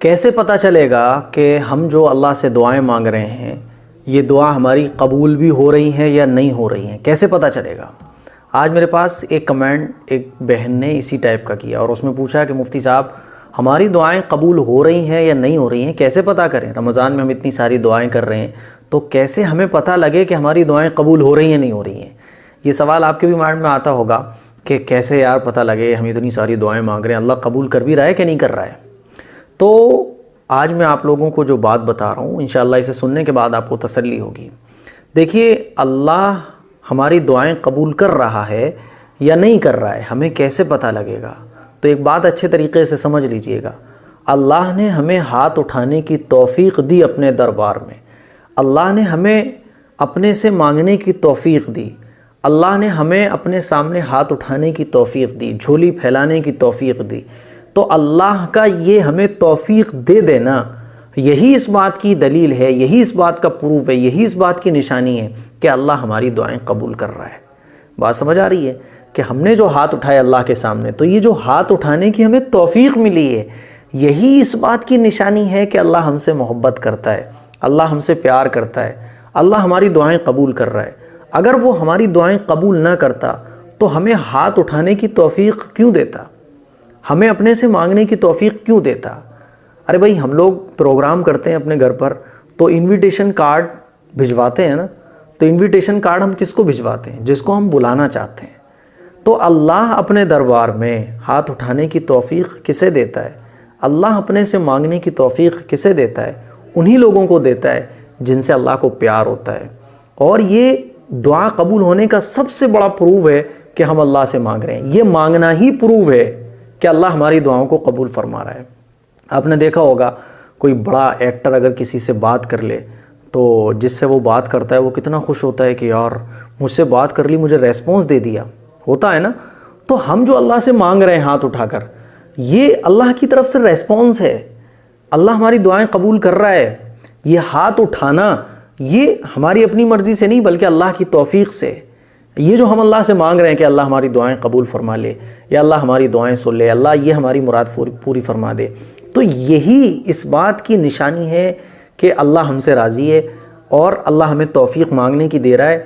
کیسے پتہ چلے گا کہ ہم جو اللہ سے دعائیں مانگ رہے ہیں یہ دعا ہماری قبول بھی ہو رہی ہیں یا نہیں ہو رہی ہیں؟ کیسے پتہ چلے گا؟ آج میرے پاس ایک کمنٹ ایک بہن نے اسی ٹائپ کا کیا اور اس میں پوچھا کہ مفتی صاحب ہماری دعائیں قبول ہو رہی ہیں یا نہیں ہو رہی ہیں، کیسے پتہ کریں؟ رمضان میں ہم اتنی ساری دعائیں کر رہے ہیں تو کیسے ہمیں پتہ لگے کہ ہماری دعائیں قبول ہو رہی ہیں نہیں ہو رہی ہیں؟ یہ سوال آپ کے بھی مائنڈ میں آتا ہوگا کہ کیسے یار پتہ لگے، ہم اتنی ساری دعائیں مانگ رہے ہیں، اللہ قبول کر بھی رہا ہے کہ نہیں کر رہا ہے؟ تو آج میں آپ لوگوں کو جو بات بتا رہا ہوں انشاءاللہ اسے سننے کے بعد آپ کو تسلی ہوگی۔ دیکھیے، اللہ ہماری دعائیں قبول کر رہا ہے یا نہیں کر رہا ہے ہمیں کیسے پتہ لگے گا؟ تو ایک بات اچھے طریقے سے سمجھ لیجئے گا، اللہ نے ہمیں ہاتھ اٹھانے کی توفیق دی اپنے دربار میں، اللہ نے ہمیں اپنے سے مانگنے کی توفیق دی، اللہ نے ہمیں اپنے سامنے ہاتھ اٹھانے کی توفیق دی، جھولی پھیلانے کی توفیق دی۔ تو اللہ کا یہ ہمیں توفیق دے دینا، یہی اس بات کی دلیل ہے، یہی اس بات کا پروف ہے، یہی اس بات کی نشانی ہے کہ اللہ ہماری دعائیں قبول کر رہا ہے۔ بات سمجھ آ رہی ہے کہ ہم نے جو ہاتھ اٹھائے اللہ کے سامنے، تو یہ جو ہاتھ اٹھانے کی ہمیں توفیق ملی ہے، یہی اس بات کی نشانی ہے کہ اللہ ہم سے محبت کرتا ہے، اللہ ہم سے پیار کرتا ہے، اللہ ہماری دعائیں قبول کر رہا ہے۔ اگر وہ ہماری دعائیں قبول نہ کرتا تو ہمیں ہاتھ اٹھانے کی توفیق کیوں دیتا؟ ہمیں اپنے سے مانگنے کی توفیق کیوں دیتا؟ ارے بھائی، ہم لوگ پروگرام کرتے ہیں اپنے گھر پر تو انویٹیشن کارڈ بھجواتے ہیں نا، تو انویٹیشن کارڈ ہم کس کو بھجواتے ہیں؟ جس کو ہم بلانا چاہتے ہیں۔ تو اللہ اپنے دربار میں ہاتھ اٹھانے کی توفیق کسے دیتا ہے؟ اللہ اپنے سے مانگنے کی توفیق کسے دیتا ہے؟ انہی لوگوں کو دیتا ہے جن سے اللہ کو پیار ہوتا ہے۔ اور یہ دعا قبول ہونے کا سب سے بڑا پروف ہے کہ ہم اللہ سے مانگ رہے ہیں، یہ مانگنا ہی پروف ہے کہ اللہ ہماری دعاؤں کو قبول فرما رہا ہے۔ آپ نے دیکھا ہوگا کوئی بڑا ایکٹر اگر کسی سے بات کر لے تو جس سے وہ بات کرتا ہے وہ کتنا خوش ہوتا ہے کہ یار مجھ سے بات کر لی، مجھے ریسپونس دے دیا، ہوتا ہے نا؟ تو ہم جو اللہ سے مانگ رہے ہیں ہاتھ اٹھا کر، یہ اللہ کی طرف سے ریسپونس ہے، اللہ ہماری دعائیں قبول کر رہا ہے۔ یہ ہاتھ اٹھانا یہ ہماری اپنی مرضی سے نہیں بلکہ اللہ کی توفیق سے۔ یہ جو ہم اللہ سے مانگ رہے ہیں کہ اللہ ہماری دعائیں قبول فرما لے یا اللہ ہماری دعائیں سن لے، اللہ یہ ہماری مراد پوری فرما دے، تو یہی اس بات کی نشانی ہے کہ اللہ ہم سے راضی ہے اور اللہ ہمیں توفیق مانگنے کی دے رہا ہے،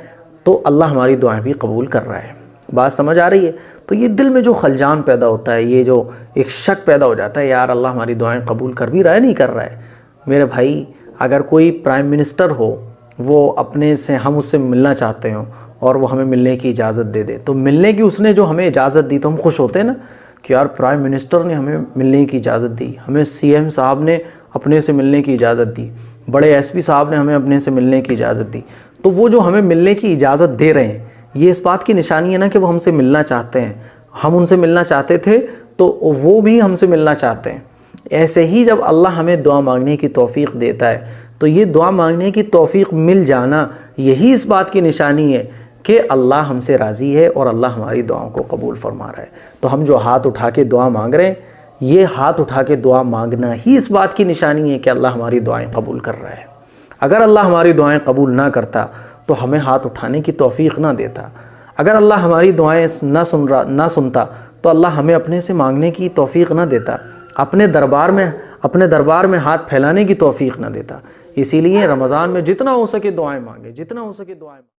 تو اللہ ہماری دعائیں بھی قبول کر رہا ہے۔ بات سمجھ آ رہی ہے؟ تو یہ دل میں جو خلجان پیدا ہوتا ہے، یہ جو ایک شک پیدا ہو جاتا ہے یار اللہ ہماری دعائیں قبول کر بھی رہا ہے نہیں کر رہا ہے، میرے بھائی اگر کوئی پرائم منسٹر ہو، وہ اپنے سے ہم اس سے ملنا چاہتے ہوں اور وہ ہمیں ملنے کی اجازت دے دے، تو ملنے کی اس نے جو ہمیں اجازت دی تو ہم خوش ہوتے ہیں نا کہ یار پرائم منسٹر نے ہمیں ملنے کی اجازت دی، ہمیں سی ایم صاحب نے اپنے سے ملنے کی اجازت دی، بڑے ایس پی صاحب نے ہمیں اپنے سے ملنے کی اجازت دی۔ تو وہ جو ہمیں ملنے کی اجازت دے رہے ہیں یہ اس بات کی نشانی ہے نا کہ وہ ہم سے ملنا چاہتے ہیں، ہم ان سے ملنا چاہتے تھے تو وہ بھی ہم سے ملنا چاہتے ہیں۔ ایسے ہی جب اللہ ہمیں دعا مانگنے کی توفیق دیتا ہے تو یہ دعا مانگنے کی توفیق مل جانا یہی اس بات کی نشانی ہے کہ اللہ ہم سے راضی ہے اور اللہ ہماری دعاؤں کو قبول فرما رہا ہے۔ تو ہم جو ہاتھ اٹھا کے دعا مانگ رہے ہیں، یہ ہاتھ اٹھا کے دعا مانگنا ہی اس بات کی نشانی ہے کہ اللہ ہماری دعائیں قبول کر رہا ہے۔ اگر اللہ ہماری دعائیں قبول نہ کرتا تو ہمیں ہاتھ اٹھانے کی توفیق نہ دیتا، اگر اللہ ہماری دعائیں نہ سنتا تو اللہ ہمیں اپنے سے مانگنے کی توفیق نہ دیتا، اپنے دربار میں ہاتھ پھیلانے کی توفیق نہ دیتا۔ اسی لیے رمضان میں جتنا ہو سکے دعائیں مانگیں، جتنا ہو سکے دعائیں مانگیں۔